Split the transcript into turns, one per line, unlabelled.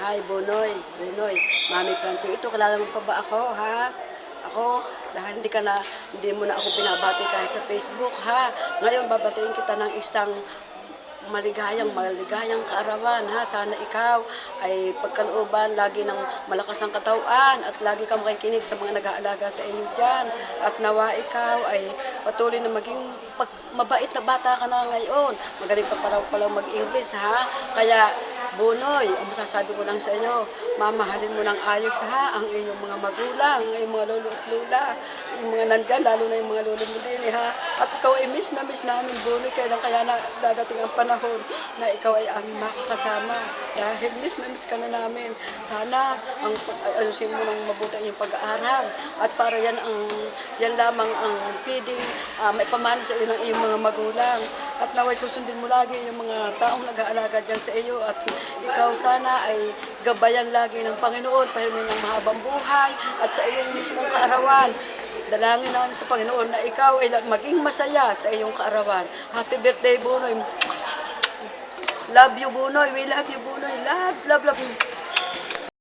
Hi, Bunoy. Bunoy. Mami Francine. Ito, kilala mo pa ba ako, ha? Ako, dahil hindi mo na ako binabati kahit sa Facebook, ha? Ngayon, babatiin kita ng isang maligayang kaarawan, ha? Sana ikaw ay pagkalooban lagi ng malakas ang katawan at lagi kang makikinig sa mga nag-aalaga sa inyo dyan. At nawa ikaw ay patuloy na maging mabait na bata ka na ngayon. Magaling pa pala mag-English, ha? Kaya, Bunoy, ang masasabi ko lang sa iyo, mamahalin mo ng ayos, ha, ang iyong mga magulang, ang iyong mga lolo at lola, yung mga nandyan, lalo na yung mga lolo mo din, ha. At ikaw ay miss namin, Bunoy, kaya na dadating ang panahon na ikaw ay aming makakasama. Dahil miss ka na namin. Sana ayusin mo ng mabuti ang iyong pag-aaral at para yan lamang ang pwedeng maipamana sa iyo ng iyong mga magulang. At naway susundin mo lagi yung mga taong nag-aalaga dyan sa iyo at ikaw sana ay gabayan lagi ng Panginoon, pahimin ng mahabang buhay at sa iyong mismong kaarawan. Dalangin namin sa Panginoon na ikaw ay maging masaya sa iyong kaarawan. Happy birthday, Bunoy. Love you, Bunoy. We love you, Bunoy. Love.